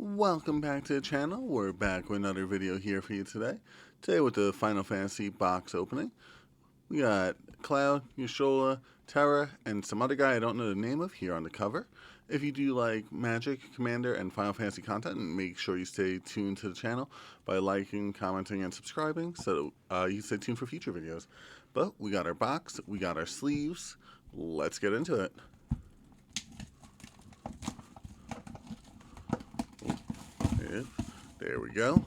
Welcome back to the channel. We're back with another video here for you today. Today with the Final Fantasy box opening. We got Cloud, Yashola, Terra, and some other guy I don't know the name of here on the cover. If you do like Magic, Commander, and Final Fantasy content, make sure you stay tuned to the channel by liking, commenting, and subscribing so you can stay tuned for future videos. But we got our box, we got our sleeves. Let's get into it. There we go.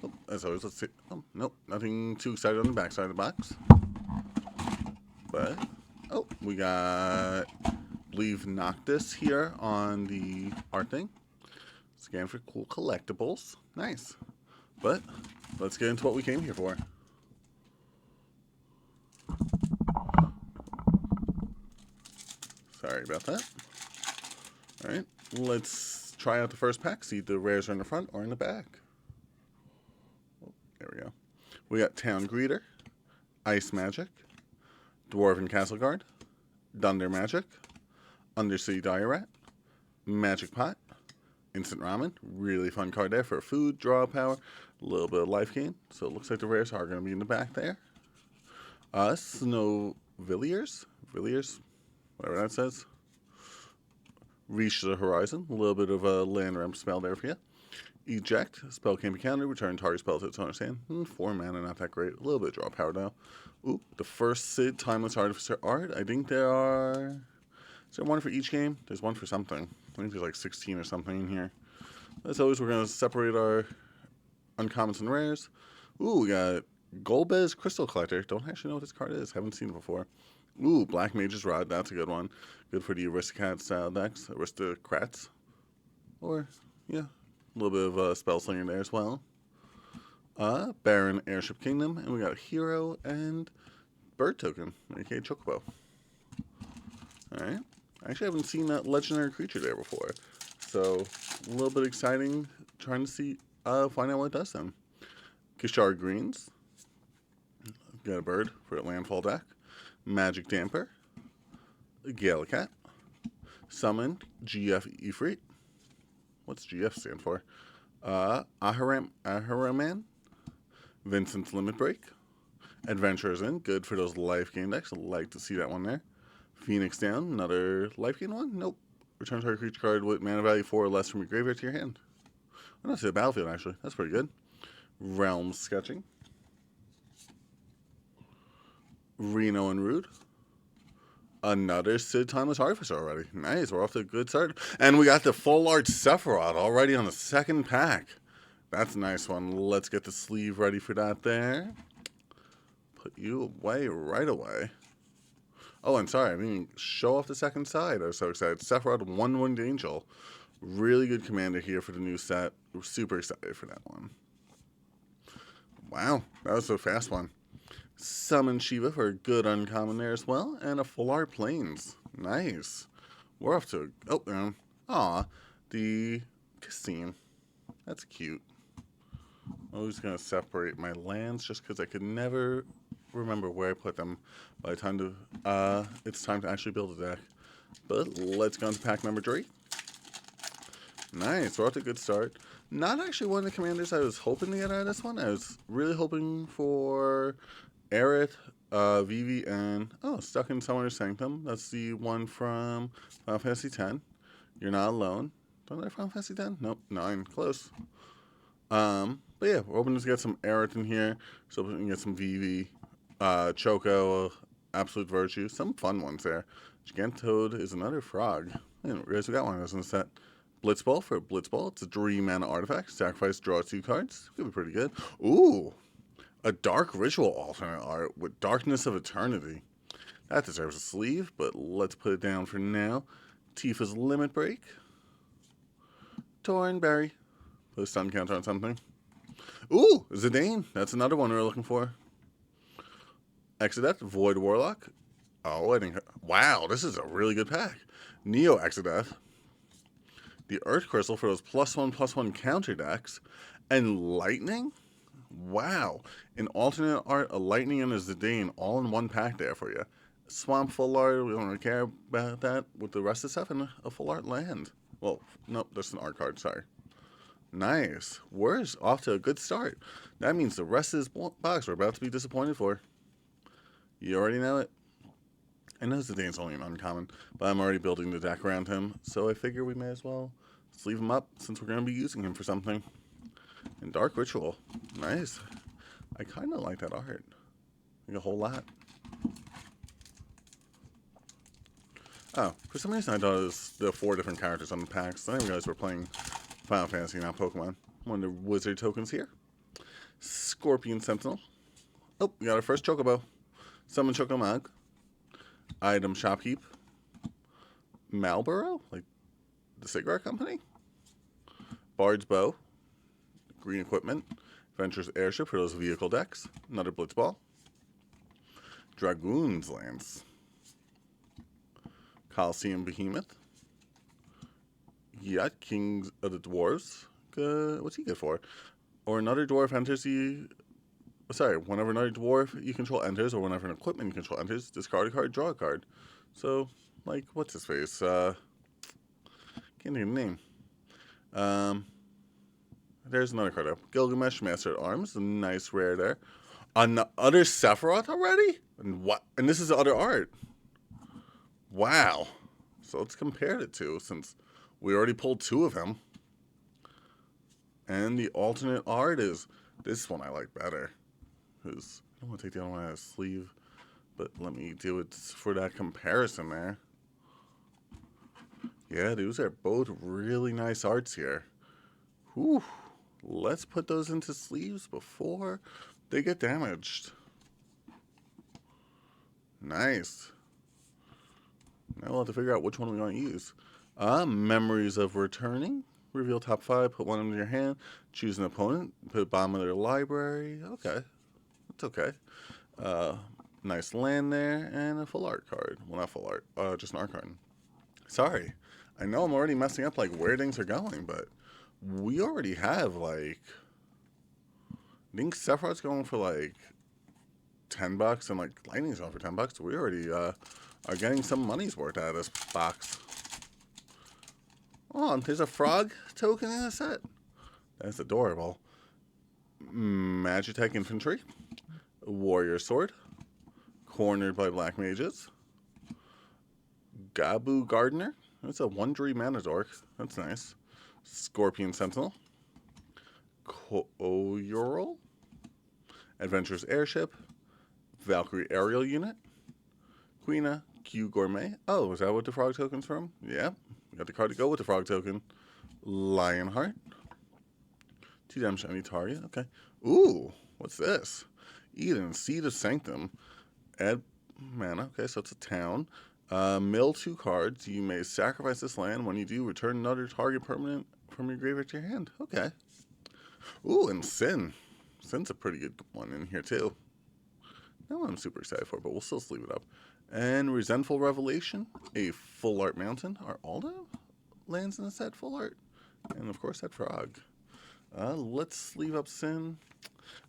Oh, as always, let's see. Oh, nope, nothing too excited on the back side of the box. But, oh, we got, I believe, Noctis here on the art thing. Scan for cool collectibles. Nice. But, let's get into what we came here for. Sorry about that. Alright, let's try out the first pack. See if the rares are in the front or in the back. Oh, there we go. We got Town Greeter, Ice Magic, Dwarven Castle Guard, Thunder Magic, Undercity Dire Rat, Magic Pot, Instant Ramen. Really fun card there for food, draw power, a little bit of life gain. So it looks like the rares are going to be in the back there. Snow Villiers, whatever that says. Reach the Horizon, a little bit of a land ramp spell there for you. Eject, spell can't be countered, return target spell to its owner's hand. 4 mana, not that great. A little bit of draw power though. Ooh, the first Sid Timeless Artificer art. I think there are... Is there one for each game? There's one for something. I think there's like 16 or something in here. As always, we're going to separate our uncommons and rares. Ooh, we got Golbez Crystal Collector. Don't actually know what this card is. Haven't seen it before. Ooh, Black Mage's Rod. That's a good one. Good for the Aristocrat style decks. Aristocrats. Or, yeah, a little bit of Spell Slinger there as well. Baron Airship Kingdom. And we got Hero and Bird Token, aka Chocobo. Alright. I actually haven't seen that legendary creature there before. So, a little bit exciting trying to see, find out what it does then. Kishar Greens. Got a bird for a landfall deck. Magic Damper. Galacat. Summon GF Ifrit. What's GF stand for? Ahuraman. Vincent's Limit Break. Adventurers In. Good for those life gain decks. I'd like to see that one there. Phoenix Down. Another life gain one? Nope. Return target creature card with mana value 4 or less from your graveyard to your hand. Oh, not to the battlefield, actually. That's pretty good. Realm Sketching. Reno and Rude. Another Sid Timeless Artificer already. Nice, we're off to a good start. And we got the full art Sephiroth already on the second pack. That's a nice one. Let's get the sleeve ready for that there. Put you away right away. Oh, and sorry, I didn't show off the second side. I was so excited. Sephiroth, One-Winged Angel. Really good commander here for the new set. We're super excited for that one. Wow, that was a fast one. Summon Shiva for a good uncommon there as well. And a full art Plains. Nice. We're off to a... Oh, the Cassine. That's cute. I'm always going to separate my lands just because I could never remember where I put them by the time it's time to actually build a deck. But let's go into pack number 3. Nice. We're off to a good start. Not actually one of the commanders I was hoping to get out of this one. I was really hoping for... Aerith, Vivi, and, Stuck in Summoner's Sanctum. That's the one from Final Fantasy X. You're Not Alone. Don't I Final Fantasy X? Nope, 9. Close. But yeah, we're hoping to get some Aerith in here. So we can get some Vivi, Choco, Absolute Virtue. Some fun ones there. Gigantoad is another frog. I didn't realize we got one of those in the set. Blitzball for Blitzball. It's a 3-mana artifact. Sacrifice, draw 2 cards. Could be pretty good. Ooh! A Dark Ritual alternate art with Darkness of Eternity. That deserves a sleeve, but let's put it down for now. Tifa's Limit Break. Torn Berry. Put a stun counter on something. Ooh, Zidane. That's another one we were looking for. Exodeth, Void Warlock. Oh, I think... Wow, this is a really good pack. Neo Exodeth. The Earth Crystal for those +1/+1 counter decks. And Lightning? Wow. In alternate art, a Lightning and a Zidane all in one pack there for you. Swamp full art, we don't really care about that with the rest of the stuff, and a full art land. Well, nope, that's an art card, sorry. Nice. We're off to a good start. That means the rest of this box we're about to be disappointed for. You already know it. I know Zidane's only an uncommon, but I'm already building the deck around him, so I figure we may as well sleeve him up since we're going to be using him for something. And Dark Ritual. Nice. I kind of like that art. Like a whole lot. Oh, for some reason I thought it was the 4 different characters on the packs. I didn't realize we're playing Final Fantasy, not Pokemon. One of the wizard tokens here. Scorpion Sentinel. Oh, we got our first Chocobo. Summon Chocomog. Item Shopkeep. Marlboro? Like the cigarette company? Bard's Bow. Green Equipment. Adventurous Airship for those vehicle decks. Another Blitzball. Dragoon's Lance. Coliseum Behemoth. Yacht Kings of the Dwarves. What's he good for? Or another dwarf enters whenever another dwarf you control enters, or whenever an equipment you control enters, discard a card, draw a card. So, like, what's his face? Can't think of the name. There's another card up. Gilgamesh, Master at Arms. A nice rare there. Another Sephiroth already? And what? And this is the other art. Wow. So let's compare the two, since we already pulled 2 of them. And the alternate art is this one I like better. Because I don't want to take the other one out of the sleeve. But let me do it for that comparison there. Yeah, those are both really nice arts here. Whew. Let's put those into sleeves before they get damaged. Nice. Now we'll have to figure out which one we want to use. Memories of Returning. Reveal top 5, put one into your hand, choose an opponent, put bottom of their library. Okay. That's okay. Nice land there, and a full art card. Well, not full art, just an art card. Sorry. I know I'm already messing up, like, where things are going, but we already have, like, I think Sephiroth's going for, like, $10, and, like, Lightning's going for $10. So we already, are getting some money's worth out of this box. Oh, there's a frog token in the set. That's adorable. Magitech Infantry. Warrior Sword. Cornered by Black Mages. Gabu Gardener. That's a 1-3 mana dork. That's nice. Scorpion Sentinel. Koyorol. Adventurous Airship. Valkyrie Aerial Unit. Queena Q Gourmet. Oh, is that what the frog token's from? Yeah. We got the card to go with the frog token. Lionheart. 2 damn shiny target. Okay. Ooh, what's this? Eden, Seed of Sanctum. Add mana. Okay, so it's a town. Mill 2 cards. You may sacrifice this land. When you do, return another target permanent from your graveyard to your hand. Okay. Ooh, and Sin. Sin's a pretty good one in here, too. That one I'm super excited for, but we'll still sleeve it up. And Resentful Revelation, a full art mountain. Are all the lands in the set full art? And of course that frog. Let's sleeve up Sin.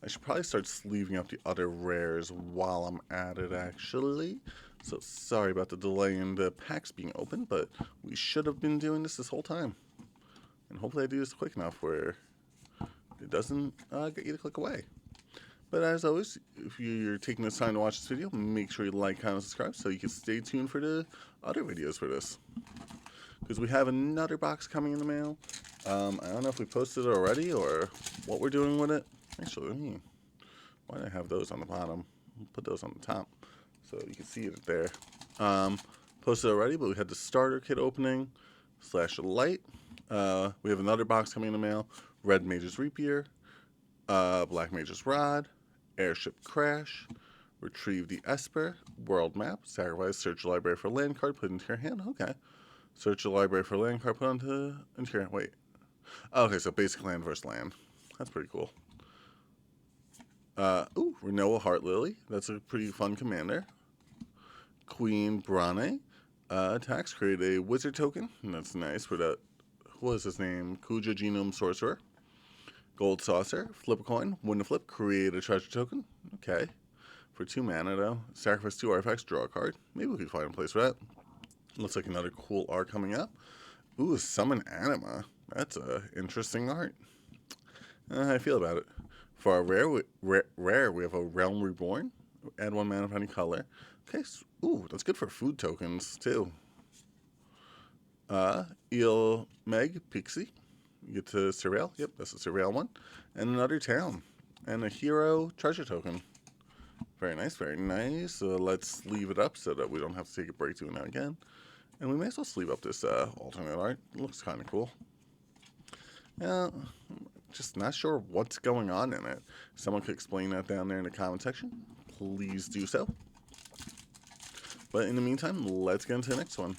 I should probably start sleeving up the other rares while I'm at it, actually. So sorry about the delay in the packs being open, but we should have been doing this whole time. And hopefully I do this quick enough where it doesn't get you to click away. But as always, if you're taking this time to watch this video, make sure you like, comment, and subscribe so you can stay tuned for the other videos for this. Because we have another box coming in the mail. I don't know if we posted it already or what we're doing with it. Actually, why do I have those on the bottom? I'll put those on the top so you can see it there. Posted already, but we had the starter kit opening / light. We have another box coming in the mail. Red Mage's Rapier. Black Mage's Rod. Airship Crash, retrieve the Esper, world map, sacrifice, search your library for a land card, put into your hand. Okay. Search your library for a land card, put into your hand. Wait. Okay, so basic land versus land. That's pretty cool. Renoa Heart Lily. That's a pretty fun commander. Queen Brane. Attacks, create a wizard token. And that's nice for that. What is his name? Kuja Genome Sorcerer. Gold Saucer, flip a coin, win a flip, create a treasure token. Okay. For 2 mana, though. Sacrifice 2 artifacts, draw a card. Maybe we could find a place for that. Looks like another cool art coming up. Ooh, Summon Anima. That's a interesting art. How do I feel about it? For our rare, we have a Realm Reborn. Add 1 mana of any color. Okay, ooh, that's good for food tokens, too. Eel Meg Pixie. You get to Surveil. Yep, that's a Surveil one. And another town. And a hero treasure token. Very nice, very nice. So let's leave it up so that we don't have to take a break doing that again. And we may as well sleeve up this alternate art. It looks kind of cool. Yeah, just not sure what's going on in it. Someone could explain that down there in the comment section. Please do so. But in the meantime, let's get into the next one.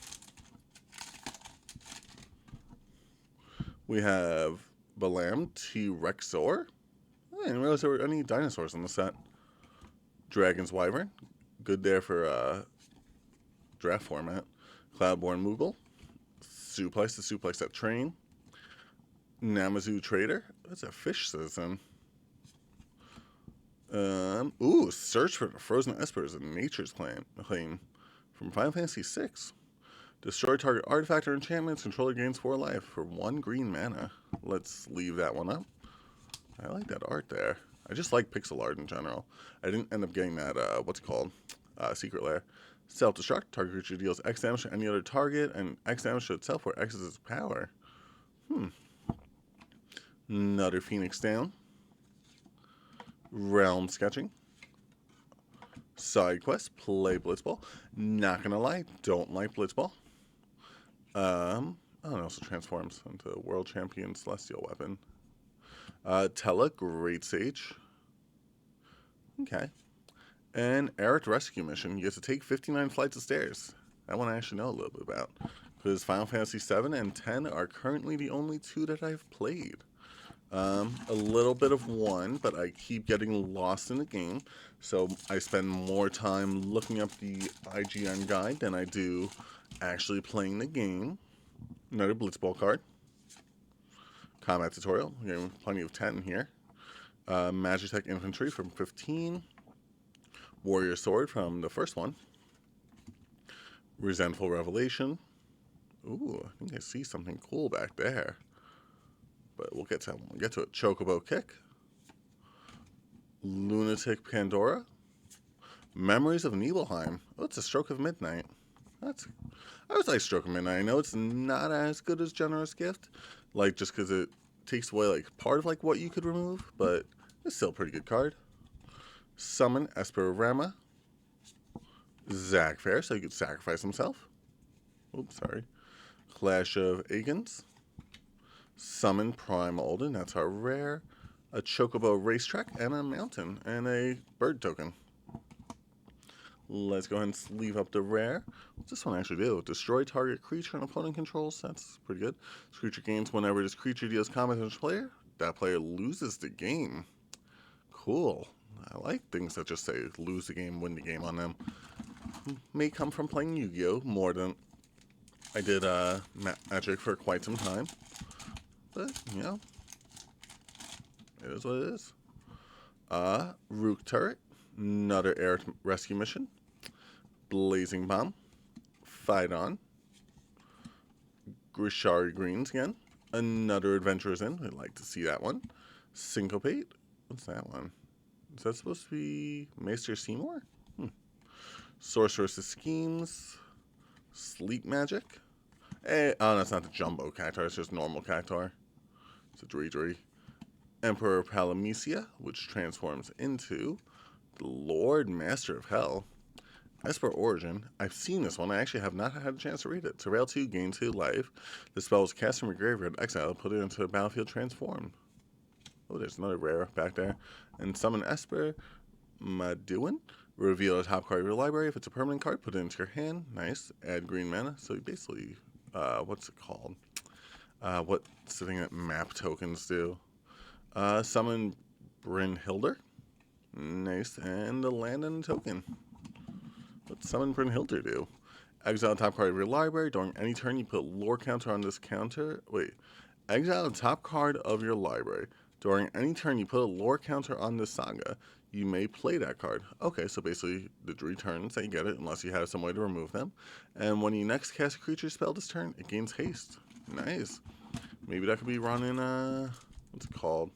We have Balam T-Rexor. I didn't realize there were any dinosaurs in the set. Dragon's Wyvern. Good there for draft format. Cloudborn Moogle. Suplex to suplex that train. Namazu Trader. That's a fish citizen. Ooh, Search for the Frozen Espers, a nature's claim from Final Fantasy VI. Destroy target artifact or enchantments. Controller gains 4 life for 1 green mana. Let's leave that one up. I like that art there. I just like pixel art in general. I didn't end up getting that, what's it called? Secret Lair. Self-destruct. Target creature deals X damage to any other target, and X damage to itself where X is its power. Another Phoenix down. Realm Sketching. Side quest. Play Blitzball. Not gonna lie, don't like Blitzball. Oh, it also transforms into World Champion Celestial Weapon. Tella, Great Sage. Okay. And Eric Rescue Mission. You get to take 59 flights of stairs. That one I actually know a little bit about. Because Final Fantasy 7 and 10 are currently the only 2 that I've played. A little bit of 1, but I keep getting lost in the game. So I spend more time looking up the IGN guide than I do actually playing the game. Another Blitzball card. Combat Tutorial. Getting plenty of 10 here. Magitech Infantry from 15. Warrior Sword from the first one. Resentful Revelation. Ooh, I think I see something cool back there. But we'll get to it. Chocobo Kick. Lunatic Pandora. Memories of Nibelheim. Oh, it's a Stroke of Midnight. I always like Stroke of Midnight. I know it's not as good as Generous Gift, like just because it takes away like part of like what you could remove, but it's still a pretty good card. Summon Esperama. Zac Fair, so you could sacrifice himself. Oops, sorry. Clash of Agons. Summon Prime Olden, that's our rare. A Chocobo Racetrack, and a Mountain, and a Bird token. Let's go ahead and sleeve up the rare. What's this one actually do? Destroy target creature and opponent controls. That's pretty good. This creature gains whenever this creature deals combat damage to a player. That player loses the game. Cool. I like things that just say lose the game, win the game on them. May come from playing Yu-Gi-Oh! More than I did Magic for quite some time. But, you know, it is what it is. Rook Turret. Another Air Rescue Mission. Blazing Bomb. Fight On. Grishari Greens again. Another Adventurer's Inn. I'd like to see that one. Syncopate. What's that one? Is that supposed to be Maester Seymour? Sorceress's Schemes. Sleep Magic. Oh, that's not the Jumbo Cactuar. It's just normal Cactuar. It's a Dredri. Emperor Palamecia, which transforms into the Lord Master of Hell. Esper Origin. I've seen this one. I actually have not had a chance to read it. Surveil 2, gain 2 life. The spell is cast from your graveyard, exile, put it into a battlefield transformed. Oh, there's another rare back there. And summon Esper Maduin. Reveal a top card of your library. If it's a permanent card, put it into your hand. Nice. Add green mana. So you basically, what's it called? What's the thing that map tokens do? Summon Brynhildr. Nice. And the land and token. What's Summon Brynhildr do? Exile top card of your library. During any turn, you put lore counter on this counter. Wait. Exile the top card of your library. During any turn, you put a lore counter on this saga. You may play that card. Okay, so basically, the 3 turns that you get it, unless you have some way to remove them. And when you next cast a creature spell this turn, it gains haste. Nice. Maybe that could be running, what's it called?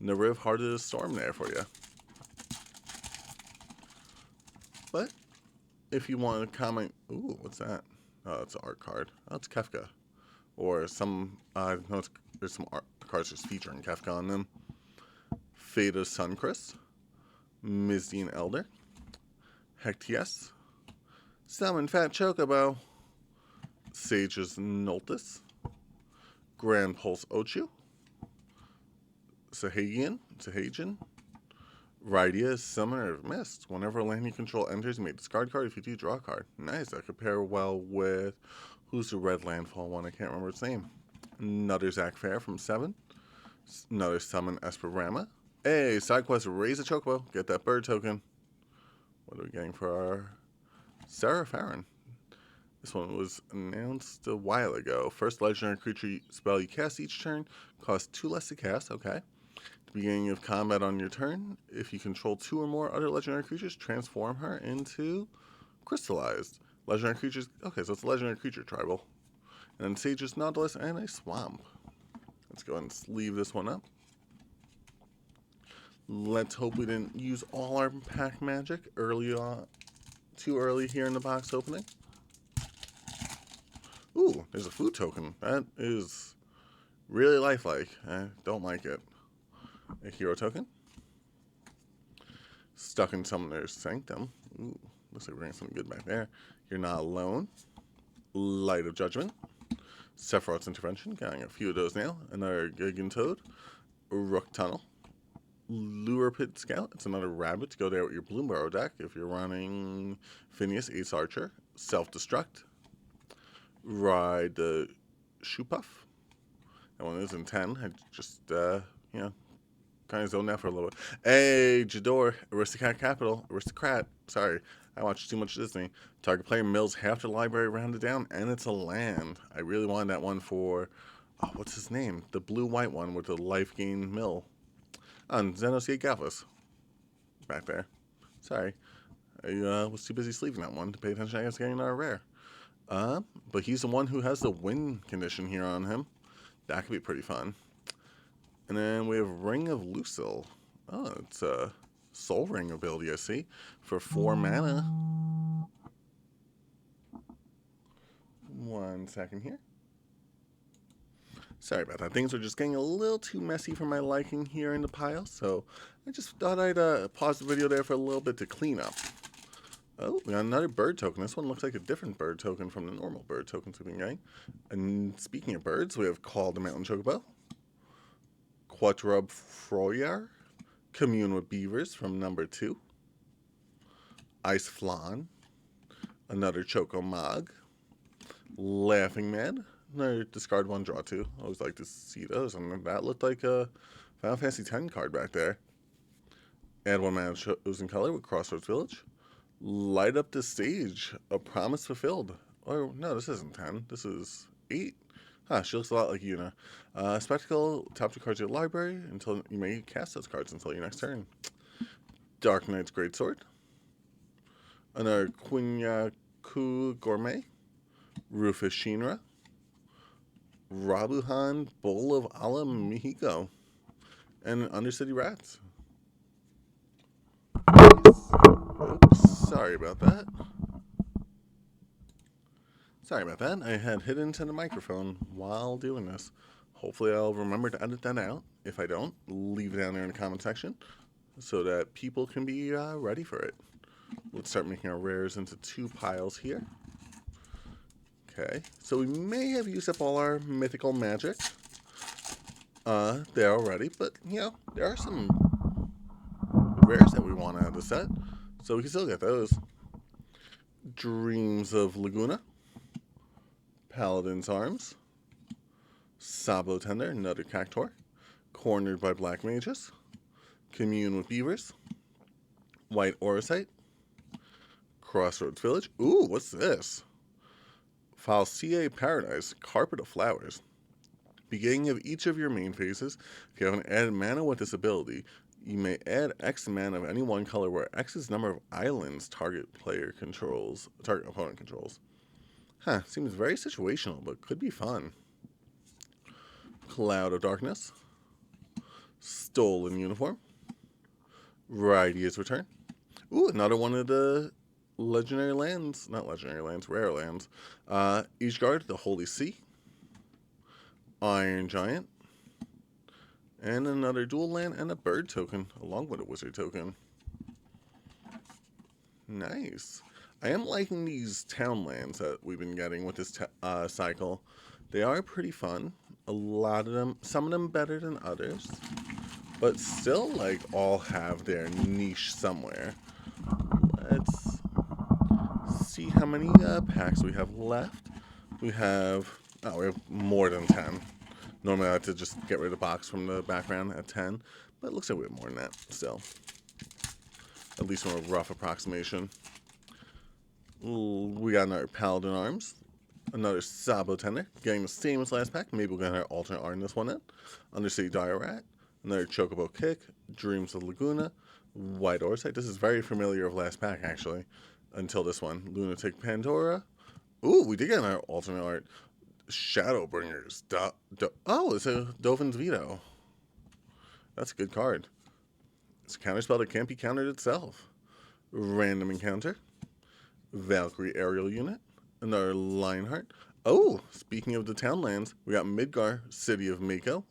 Nariv Heart of the Storm there for you. But if you want to comment, ooh, what's that? Oh, it's an art card. Oh, it's Kefka. Or some, no, there's some art cards just featuring Kefka on them. Fate of Suncrest. Mizdian Elder. Hectius. Summon Fat Chocobo. Sage's Noltus. Grand Pulse Ochu. Sahagian. Rydia, Summoner of Mist. Whenever a land you control enters, you may discard card. If you do, draw a card. Nice. That could pair well with... Who's the red landfall one? I can't remember its name. Another Zach Fair from 7. Another Summon Esperama. Hey, side quest, raise a Chocobo. Get that bird token. What are we getting for our Sarah Farron? This one was announced a while ago. First legendary creature spell you cast each turn. Costs 2 less to cast. Okay. The beginning of combat on your turn. If you control 2 or more other legendary creatures, transform her into crystallized. Legendary creatures. Okay, so it's a legendary creature tribal. And then Sage's Nautilus and a Swamp. Let's go ahead and sleeve this one up. Let's hope we didn't use all our pack magic early on, too early here in the box opening. Ooh, there's a food token. That is really lifelike. I don't like it. A hero token. Stuck in Summoner's Sanctum. Ooh, looks like we're getting something good back there. You're Not Alone. Light of Judgment. Sephiroth's Intervention. Getting a few of those now. Another Gigantoad. Rook Tunnel. Lure Pit Scout. It's another rabbit to go there with your Bloomburrow deck if you're running Phineas, Ace Archer. Self-Destruct. Ride the Shoepuff. That one is in 10. I just, kind of zoned out for a little bit. Hey, Jador. Aristocrat. Sorry. I watched too much Disney. Target player mills half the library rounded down, and it's a land. I really wanted that one for, what's his name? The blue-white one with the life gain mill. On Xenosia Galvus. Back there. Sorry. I was too busy sleeving that one to pay attention. I guess getting another rare. But he's the one who has the win condition here on him. That could be pretty fun. And then we have Ring of Lucille. Oh, it's a Soul Ring ability, I see. For 4 mana. 1 second here. Sorry about that. Things are just getting a little too messy for my liking here in the pile. So I just thought I'd pause the video there for a little bit to clean up. Oh, we got another bird token. This one looks like a different bird token from the normal bird tokens we've been getting. And speaking of birds, we have Call the Mountain Chocobo. Quatrub Froyar. Commune with Beavers from number 2. Ice Flan. Another Chocomog. Laughing Man. Another discard 1, draw 2. I always like to see those. And that looked like a Final Fantasy X card back there. Add 1 mana chosen color with Crossroads Village. Light up the stage. A promise fulfilled. Oh, no, this isn't 10. This is 8. Huh, she looks a lot like Yuna. Spectacle, top 2 cards of your library until you may cast those cards until your next turn. Dark Knight's Greatsword. Another Quinyaku Gourmet. Rufus Shinra. Rabuhan, Bowl of Ala Mihiko. And Undercity Rats. Oops, sorry about that. Sorry about that. I had hit into the microphone while doing this. Hopefully I'll remember to edit that out. If I don't, leave it down there in the comment section so that people can be ready for it. Let's start making our rares into 2 piles here. Okay, so we may have used up all our mythical magic there already, but, there are some rares that we want out of the set, so we can still get those. Dreams of Laguna. Paladin's Arms. Sabo Tender, another Cactor. Cornered by Black Mages. Commune with Beavers. White Orosite. Crossroads Village. Ooh, what's this? Falsier Paradise, Carpet of Flowers. Beginning of each of your main phases, if you have an added mana with this ability, you may add X mana of any one color where X is the number of islands target opponent controls. Huh, seems very situational, but could be fun. Cloud of Darkness, Stolen Uniform, Raidia's Return. Ooh, another one of the legendary lands, not legendary lands, rare lands. Each guard, the Holy Sea, Iron Giant, and another dual land and a bird token, along with a wizard token. Nice. I am liking these town lands that we've been getting with this cycle. They are pretty fun. A lot of them, some of them better than others, but still, like, all have their niche somewhere. Let's see how many packs we have left. We have more than 10. Normally I have to just get rid of the box from the background at 10, but it looks like we have more than that still. At least from a rough approximation. Ooh, we got another Paladin Arms, another Sabo Tender, getting the same as last pack. Maybe we'll get another alternate art in this one then. Undercity Dire Rat, another Chocobo Kick, Dreams of Laguna, White Orsite. This is very familiar of last pack actually, until this one. Lunatic Pandora. Ooh, we did get another alternate art. Shadowbringers. Oh, it's a Dovin's Veto. That's a good card. It's a counterspell that can't be countered itself. Random Encounter. Valkyrie Aerial Unit. Another Lionheart. Oh, speaking of the townlands, we got Midgar, City of Mako.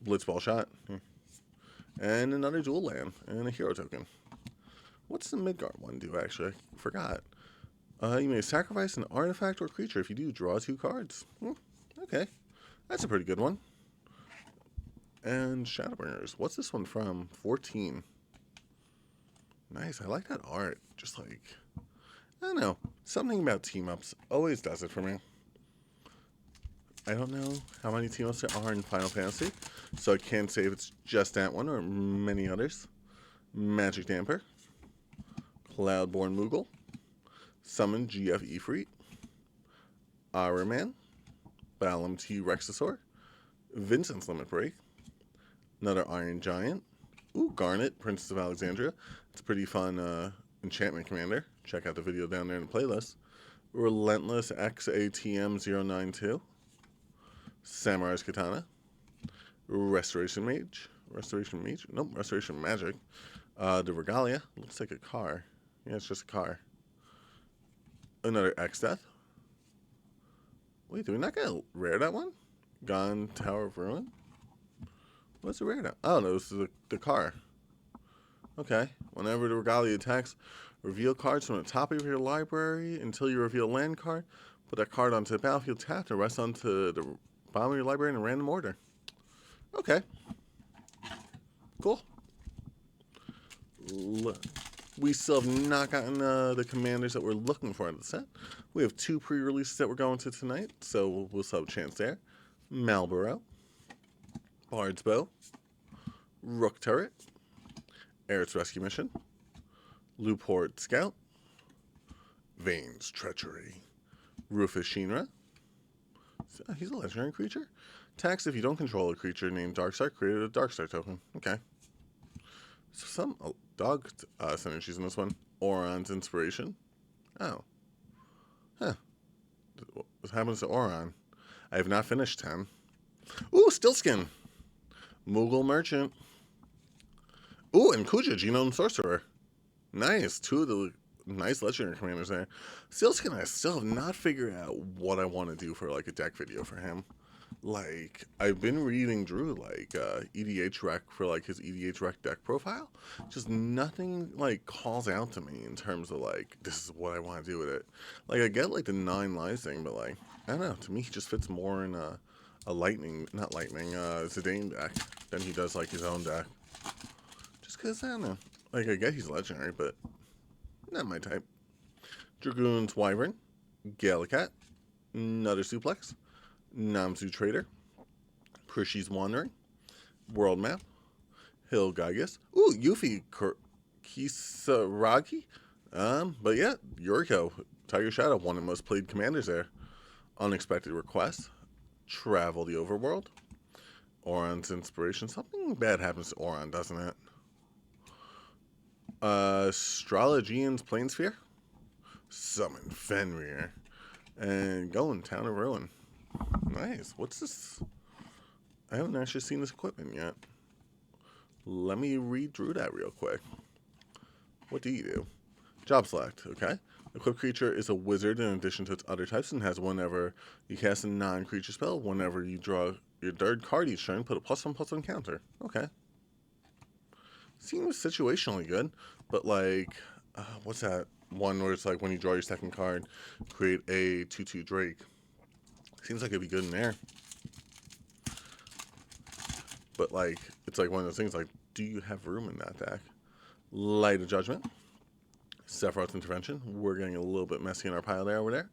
Blitzball Shot. And another dual land. And a hero token. What's the Midgar one do, actually? I forgot. You may sacrifice an artifact or creature. If you do, draw 2 cards. Okay. That's a pretty good one. And Shadowbringers. What's this one from? 14. Nice. I like that art. Just like, I don't know. Something about team-ups always does it for me. I don't know how many team-ups there are in Final Fantasy, so I can't say if it's just that one or many others. Magic Damper. Cloudborn Moogle. Summon GF Ifrit, Iron Man, Balam T Rexasaur, Vincent's Limit Break, another Iron Giant, ooh, Garnet, Princess of Alexandria. It's a pretty fun enchantment commander. Check out the video down there in the playlist. Relentless XATM092, Samurai's Katana, Restoration Mage, Restoration Magic, the Regalia, looks like a car. Yeah, it's just a car. Another X-Death. Wait, do we not get a rare that one? Gone Tower of Ruin? What's the rare that? Oh, no, this is the car. Okay. Whenever the Regalia attacks, reveal cards from the top of your library until you reveal a land card. Put that card onto the battlefield tapped and rest onto the bottom of your library in a random order. Okay. Cool. We still have not gotten the commanders that we're looking for in the set. We have 2 pre-releases that we're going to tonight, so we'll still have a chance there. Malboro, Bard's Bow, Rook Turret, Eric's Rescue Mission, Loophorde Scout, Vane's Treachery, Rufus Shinra. He's a legendary creature. Tax if you don't control a creature named Darkstar, create a Darkstar token. Okay. So some dog synergies in this one. Oron's Inspiration. Oh. Huh. What happens to Oron? I have not finished 10. Ooh, Stillskin. Moogle Merchant. Ooh, and Kuja, Genome Sorcerer. Nice. 2 of the nice legendary commanders there. Stillskin, I still have not figured out what I want to do for like a deck video for him. Like, I've been reading Drew, like, EDH Rec for, like, his EDH Rec deck profile. Just nothing, like, calls out to me in terms of, like, this is what I want to do with it. Like, I get, like, the 9 lives thing, but, like, I don't know. To me, he just fits more in a Zidane deck than he does, like, his own deck. Just because, I don't know. Like, I get he's legendary, but not my type. Dragoon's Wyvern, Gallicat, another Suplex, Namzu Trader, Prishi's Wandering, World Map, Hill Gygus, ooh, Yuffie Kisaragi, but yeah, Yuriko, Tiger Shadow, one of the most played commanders there. Unexpected Request, Travel the Overworld, Oron's Inspiration. Something bad happens to Oron, doesn't it? Astrologian's Planessphere, Summon Fenrir, and going Town of Ruin. Nice. What's this? I haven't actually seen this equipment yet. Let me read through that real quick. What do you do? Job select. Okay. Equipped creature is a wizard in addition to its other types and has whenever you cast a non-creature spell, whenever you draw your third card each turn, put a +1/+1 counter. Okay. Seems situationally good, but like, what's that one where it's like when you draw your second card, create a 2/2 Drake? Seems like it'd be good in there. But like, it's like one of those things like, do you have room in that deck? Light of Judgment. Sephiroth's Intervention. We're getting a little bit messy in our pile there over there.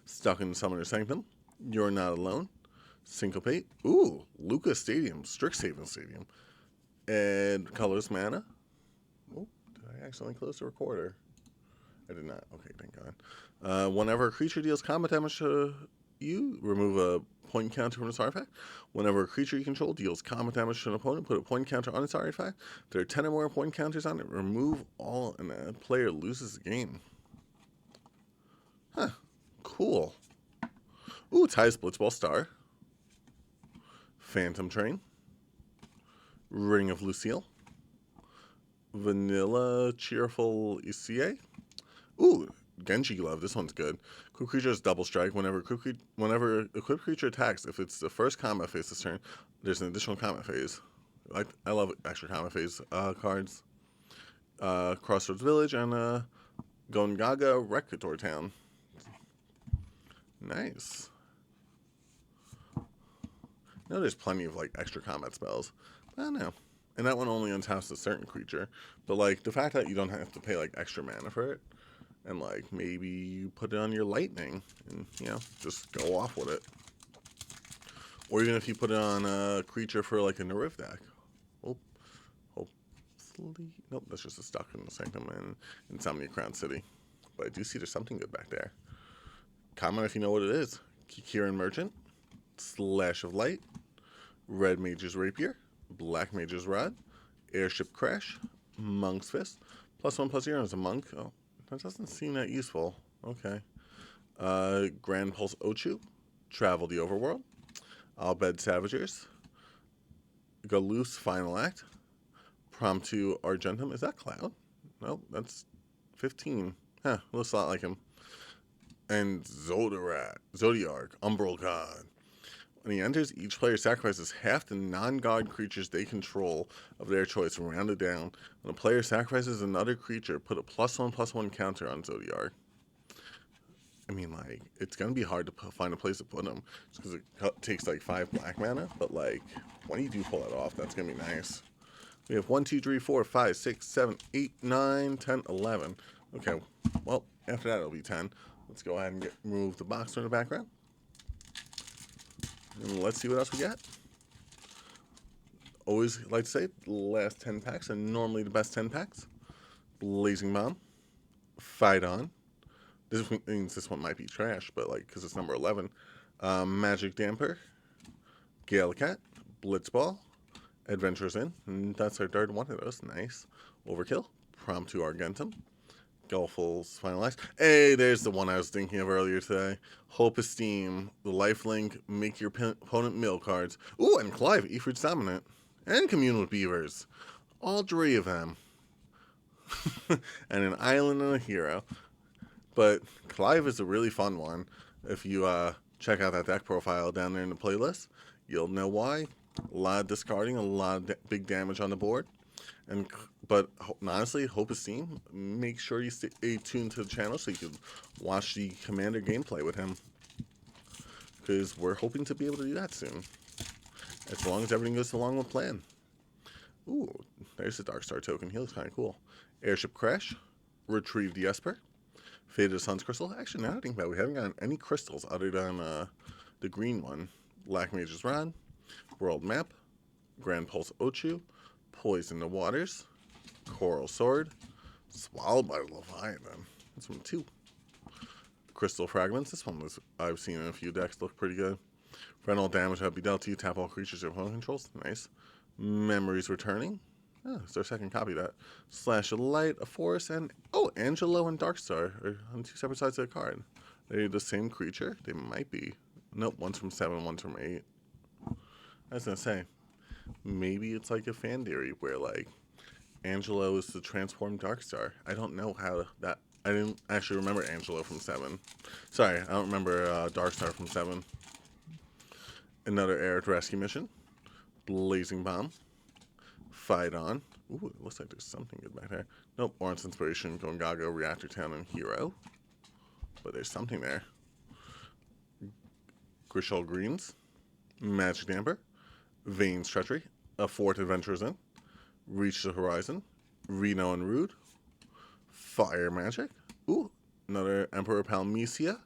Stuck in Summoner's Sanctum. You're Not Alone. Syncopate. Ooh, Lucas Stadium. Strixhaven Stadium. And Colorless Mana. Oh, did I accidentally close the recorder? I did not. Okay, thank God. Whenever a creature deals combat damage to you, remove a point counter from its artifact. Whenever a creature you control deals combat damage to an opponent, put a point counter on its artifact. If there are 10 or more point counters on it, remove all and the player loses the game. Huh. Cool. Ooh, Tide Blitzball Star. Phantom Train. Ring of Lucille. Vanilla Cheerful ECA. Ooh, Genji Glove. This one's good. Equipped creature is double strike. Whenever equipped creature attacks, if it's the first combat phase this turn, there's an additional combat phase. I love extra combat phase cards. Crossroads Village and Gongaga Recator Town. Nice. I know there's plenty of like extra combat spells. I don't know. And that one only untaps a certain creature. But like the fact that you don't have to pay like extra mana for it, and like maybe you put it on your lightning and just go off with it. Or even if you put it on a creature for like a Nariv deck. Oh, hopefully. Nope, that's just a Stuck in the Sanctum and Insomnia Crown City. But I do see there's something good back there. Comment if you know what it is. Kikiran Merchant. Slash of Light. Red Mage's Rapier. Black Mage's Rod. Airship Crash. Monk's Fist. +1/+0 as a monk. Oh, that doesn't seem that useful. Okay. Grand Pulse Ochu. Travel the Overworld. Albed Savagers. Galoose Final Act. Promptu Argentum. Is that Cloud? Nope, that's 15. Huh, looks a lot like him. And Zodiac, Umbral God. When he enters, each player sacrifices half the non-god creatures they control of their choice, rounded down. When a player sacrifices another creature, put a +1/+1 counter on Zodiac. I mean, like, it's going to be hard to find a place to put them, just because it takes, like, 5 black mana, but, like, when you do pull that off, that's going to be nice. We have 1, 2, 3, 4, 5, 6, 7, 8, 9, 10, 11. Okay, well, after that, it'll be 10. Let's go ahead and remove the box from the background. And let's see what else we got. Always like to say, the last 10 packs are normally the best 10 packs. Blazing Bomb. Fight On. This means this one might be trash, but like, because it's number 11. Magic Damper. Galacat. Blitzball. Adventurers Inn. And that's our third one of those. Nice. Overkill. Promptu Argentum. Gulful's Final Act. Hey, there's the one I was thinking of earlier today. Hope Esteem, the lifelink, make your opponent mill cards. Ooh, and Clive, Ifrit's Dominant. And Commune with Beavers. All 3 of them. And an island and a hero. But Clive is a really fun one. If you check out that deck profile down there in the playlist, you'll know why. A lot of discarding, a lot of big damage on the board. But honestly, Hope Esteem, make sure you stay tuned to the channel so you can watch the Commander gameplay with him. Because we're hoping to be able to do that soon. As long as everything goes along with plan. Ooh, there's the Darkstar token. He looks kind of cool. Airship Crash. Retrieve the Esper. Faded Sun's Crystal. Actually, now that I think about it, we haven't gotten any crystals other than the green one. Black Mage's Rod. World Map. Grand Pulse Ochu. Poison the Waters. Coral Sword. Swallowed by Leviathan. That's from 2. Crystal Fragments. This one I've seen in a few decks, look pretty good. For all damage that be dealt to you, tap all creatures your opponent controls. Nice. Memories Returning. Oh, it's our second copy of that. Slash of Light, a Forest, and Angelo and Darkstar are on 2 separate sides of the card. They're the same creature? They might be. Nope, one's from 7, one's from 8. I was gonna say, maybe it's like a fan theory where like Angelo is the transformed Darkstar. I don't know how that. I didn't actually remember Angelo from 7. Sorry, I don't remember Darkstar from 7. Another air to rescue mission. Blazing Bomb. Fight On. Ooh, it looks like there's something good back there. Nope, Orange Inspiration, Gongago, Reactor Town, and Hero. But there's something there. Grishol Greens. Magic Damper. Vane's Treachery. A Fort Adventurers Inn. Reach the Horizon. Reno and Rude. Fire Magic. Ooh, another Emperor Palmesia.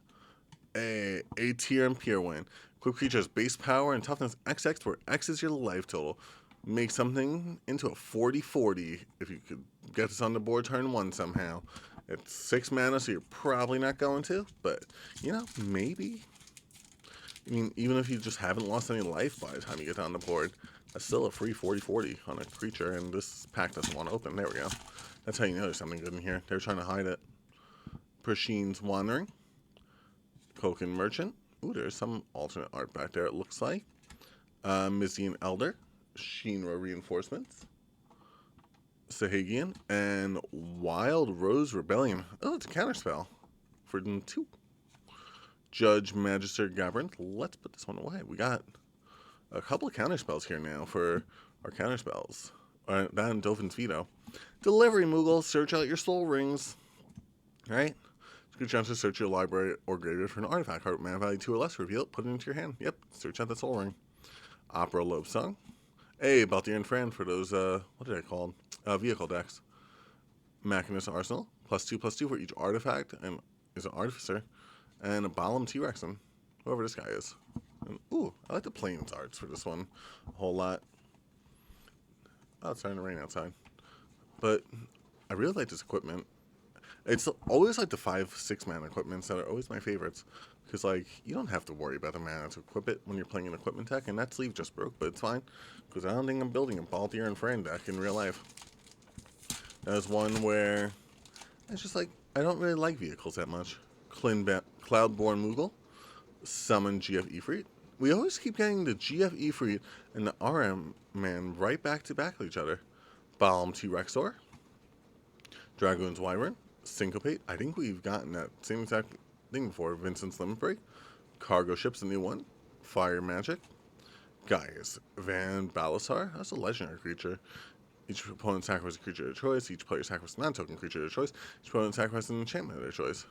A tier and Pier win. Equip creatures base power and toughness XX where X is your life total. Make something into a 40/40 if you could get this on the board turn 1 somehow. It's 6 mana, so you're probably not going to, but, you know, maybe. I mean, even if you just haven't lost any life by the time you get down the board, that's still a free 40/40 on a creature, and this pack doesn't want to open. There we go. That's how you know there's something good in here. They're trying to hide it. Prashine's Wandering. Koken Merchant. Ooh, there's some alternate art back there, it looks like. Mizian Elder. Shinra Reinforcements. Sahagian. And Wild Rose Rebellion. Oh, it's a counterspell for 2. Judge Magister Gabrant. Let's put this one away. We got a couple of counterspells here now for our counterspells. That and Dolphin's Veto. Delivery Moogle. Search out your soul rings. Alright? It's a good chance to search your library or graveyard for an artifact card with mana value 2 or less. Reveal it, put it into your hand. Yep, search out the soul ring. Opera Lobe Song. Hey, Baltier and Fran for those, what did I call them? Vehicle decks. Machinus Arsenal. +2/+2 for each artifact and is an artificer. And a Balam T-Rexon. Whoever this guy is. And, ooh, I like the plains arts for this one a whole lot. Oh, it's starting to rain outside. But I really like this equipment. It's always like the 5-6 mana equipments that are always my favorites. Because, like, you don't have to worry about the mana to equip it when you're playing an equipment deck. And that sleeve just broke, but it's fine. Because I don't think I'm building a Baltier and Fran deck in real life. There's one where it's just like, I don't really like vehicles that much. Cloudborn Moogle. Summon GF Ifrit. We always keep getting the GF Ifrit and the RM man right back to back with each other. Balam T-Rexor. Dragoon's Wyvern. Syncopate. I think we've gotten that same exact thing before. Vincent's Limit Break. Cargo Ship's a new one. Fire Magic. Guys, Van Balasar. That's a legendary creature. Each opponent sacrifices a creature of their choice. Each player sacrifices a non-token creature of their choice. Each opponent sacrifices an enchantment of their choice.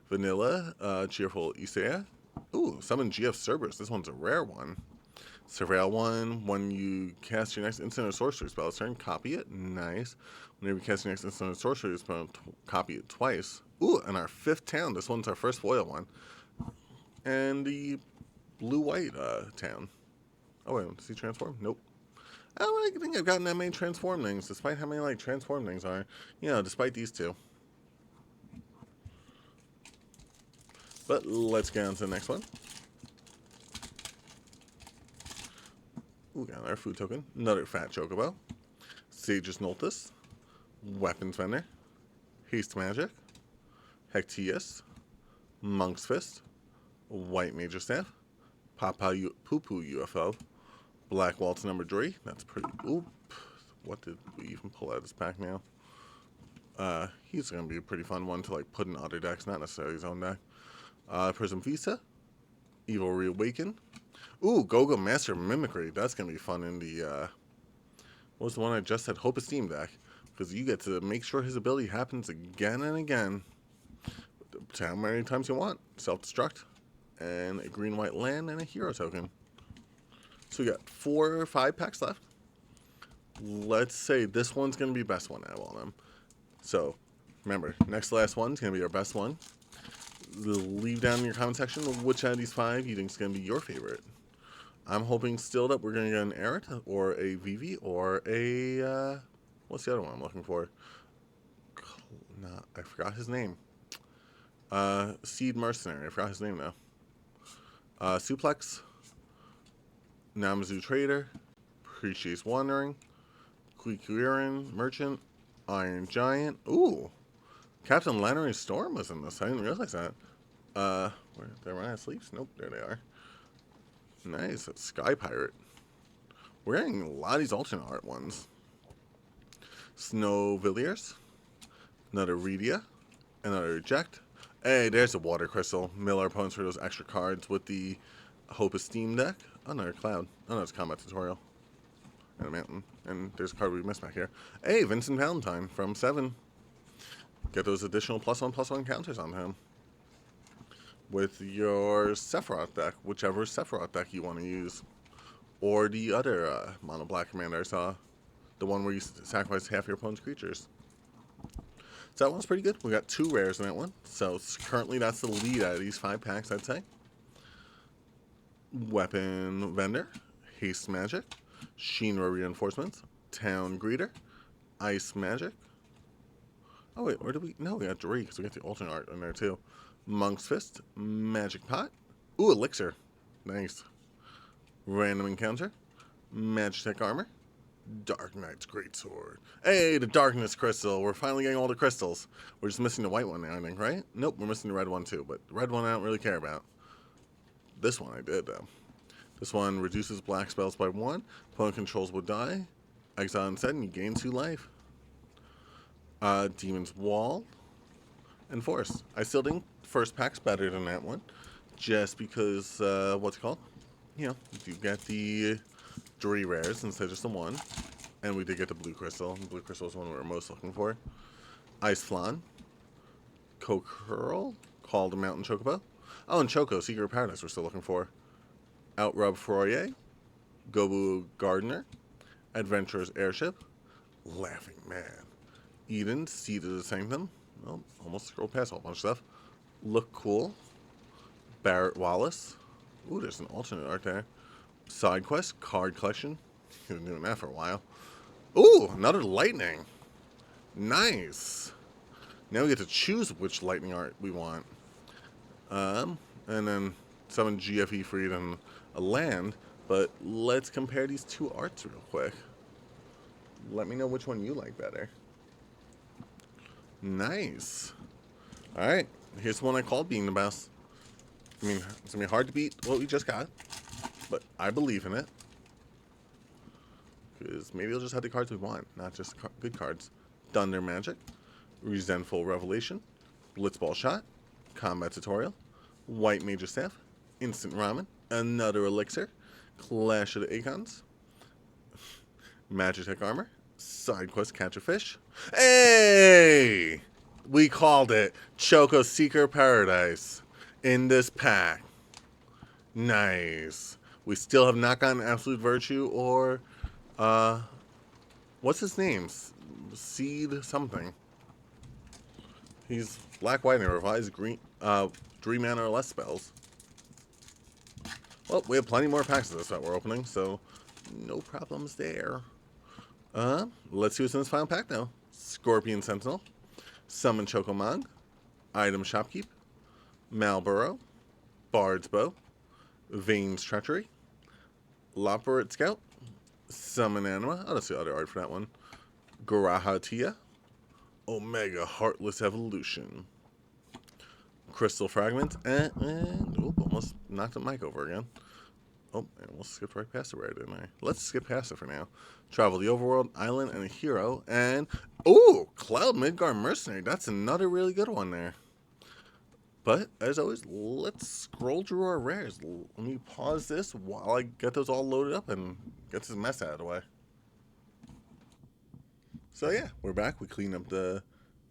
Vanilla. Cheerful Isaiah. Ooh, summon GF Cerberus. This one's a rare one. Surveil 1. When you cast your next instant or sorcery spell, turn, copy it. Nice. Whenever you cast your next instant or sorcery spell, copy it twice. Ooh, and our 5th town. This one's our first foil one. And the blue-white town. Oh, wait, does he transform? Nope. I don't really think I've gotten that many transform things, despite how many, like, transform things are. You know, despite these two. But let's get on to the next one. Ooh, got another food token. Another Fat Chocobo. Sage's Noltus. Weapons Vendor. Haste Magic. Hecteus. Monk's Fist. White Major Staff. Poo Poo UFO. Black Waltz number 3. That's pretty. Oop. What did we even pull out of this pack now? He's going to be a pretty fun one to like put in other decks, not necessarily his own deck. Prism Visa. Evil Reawaken. Ooh, Go-Go Master Mimicry. That's going to be fun in the, what was the one I just said? Hope Esteem deck. Because you get to make sure his ability happens again and again. How many times you want. Self-destruct. And a green-white land and a hero token. So we got 4 or 5 packs left. Let's say this one's going to be the best one out of all of them. So, remember, next to last one's going to be our best one. Leave down in your comment section which out of these 5 you think is going to be your favorite. I'm hoping still that we're going to get an Eret or a Vivi or a, what's the other one I'm looking for? No, I forgot his name. Seed Mercenary. I forgot his name now. Suplex. Namazu Trader. Appreciates Wandering. Quikuiran Merchant. Iron Giant. Ooh. Captain Lannery Storm was in this. I didn't realize that. Where, they're my sleeves? Nope, there they are. Nice. Sky Pirate. We're getting a lot of these alternate art ones. Snowvilliers. Another Redia. Another Reject. Hey, there's a Water Crystal. Mill our opponents for those extra cards with the Hope of Steam deck. Another Cloud. Oh, no, it's Combat Tutorial. And a Mountain. And there's a card we missed back here. Hey, Vincent Valentine from 7. Get those additional +1/+1 counters on him. With your Sephiroth deck, whichever Sephiroth deck you want to use. Or the other mono black commander I saw. The one where you sacrifice half your opponent's creatures. So that one's pretty good. We got 2 rares in that one. So currently that's the lead out of these 5 packs, I'd say. Weapon Vendor. Haste Magic. Shinra Reinforcements. Town Greeter. Ice Magic. Oh wait, or did we? No, we got 3 because we got the alternate art in there too. Monk's Fist. Magic Pot. Ooh, Elixir. Nice. Random Encounter. Magitech Armor. Dark Knight's Greatsword. Hey, the Darkness Crystal. We're finally getting all the crystals. We're just missing the white one now, I think, right? Nope, we're missing the red one too, but the red one I don't really care about. This one I did, though. This one reduces black spells by 1. Opponent controls will die. Exile instead, and you gain 2 life. Demon's Wall. And Force. I still think first pack's better than that one. Just because, what's it called? You know, you get the 3 rares instead of just the 1. And we did get the Blue Crystal. The Blue Crystal is one we were most looking for. Ice Flan. Kokirl. Called Mountain Chocobo. Oh, and Choco, Secret of Paradise we're still looking for. Outrub Fourier. Gobu Gardener. Adventurer's Airship. Laughing Man. Eden, Seed of the Sanctum. Oh, almost scrolled past a whole bunch of stuff. Look Cool. Barrett Wallace. Ooh, there's an alternate art there. Side Quest, Card Collection. He's been doing that for a while. Ooh, another Lightning. Nice. Now we get to choose which Lightning art we want. And then summon GFE Freedom, a land. But let's compare these 2 arts real quick. Let me know which one you like better. Nice. Alright, here's the one I called being the best. I mean, it's going to be hard to beat what we just got, but I believe in it. Because maybe we'll just have the cards we want, not just good cards. Thunder Magic, Resentful Revelation, Blitzball Shot, Combat Tutorial, White Major Staff, Instant Ramen, another Elixir, Clash of the Acons, Magitech Armor, Side Quest Catch a Fish. Hey! We called it Choco Seeker Paradise in this pack. Nice. We still have not gotten Absolute Virtue or, what's his name? Seed something. He's black, white, and revised green, 3 mana or less spells. Well, we have plenty more packs of this that we're opening, so no problems there. Let's see what's in this final pack now. Scorpion Sentinel, Summon Chocomog, Item Shopkeep, Malboro, Bard's Bow, Vane's Treachery, Loporrit Scout, Summon Anima, oh, that's the other art for that one, Garahatia, Omega Heartless Evolution, Crystal Fragment, and oop, almost knocked the mic over again. Oh, I almost skipped right past it, didn't I? Let's skip past it for now. Travel the Overworld, Island, and a Hero, and ooh, Cloud Midgard Mercenary. That's another really good one there. But as always, let's scroll through our rares. Let me pause this while I get those all loaded up and get this mess out of the way. So yeah, we're back. We cleaned up the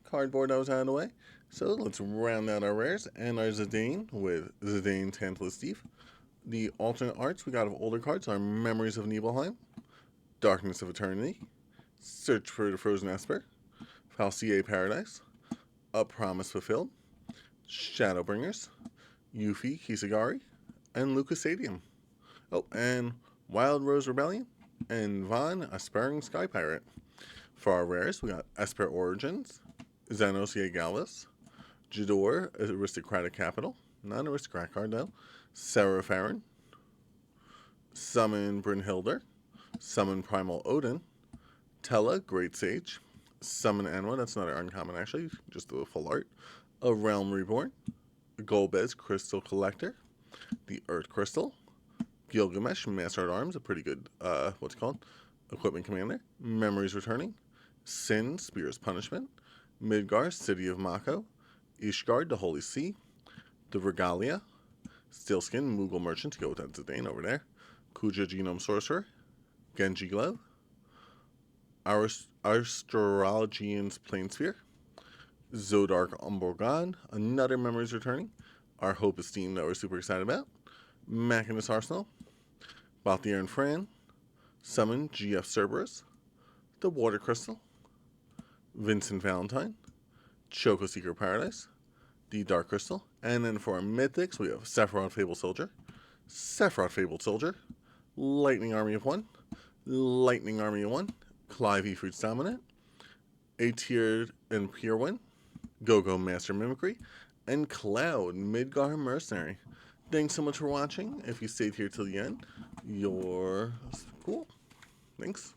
cardboard that was out of the way. So let's round out our rares and our Zidane with Zidane Tantalus Thief. The alternate arts we got of older cards are Memories of Nibelheim, Darkness of Eternity, Search for the Frozen Esper, Falsier Paradise, A Promise Fulfilled, Shadowbringers, Yuffie Kisagari, and Lucas Stadium. Oh, and Wild Rose Rebellion, and Von Aspiring Sky Pirate. For our rares, we got Esper Origins, Xenosia Galvas, Jador Aristocratic Capital, not an aristocrat card though, Serapharin, Summon Brynhildr, Summon Primal Odin, Tella Great Sage, Summon Anwa, that's not an uncommon actually, just the full art, A Realm Reborn, Golbez Crystal Collector, the Earth Crystal, Gilgamesh, Master at Arms, a pretty good, equipment commander. Memories Returning. Sin, Spear's Punishment. Midgar, City of Mako. Ishgard, the Holy Sea. The Regalia. Steelskin, Moogle Merchant to go with that Zidane over there. Kuja, Genome Sorcerer. Genji Glove. Astrologian's Planesphere. Zodark Umborgod, another Memories Returning. Our Hope is Steam that we're super excited about. Machinus Arsenal. Balthier and Fran. Summon GF Cerberus. The Water Crystal. Vincent Valentine. Choco Seeker Paradise. The Dark Crystal. And then for our Mythics, we have Sephiroth Fabled Soldier. Sephiroth Fabled Soldier. Lightning Army of One. Lightning Army of One. Clive E. Fruits Dominant. A-Tiered and Purewin. Go-Go Master Mimicry. And Cloud Midgar Mercenary. Thanks so much for watching. If you stayed here till the end, you're cool. Thanks.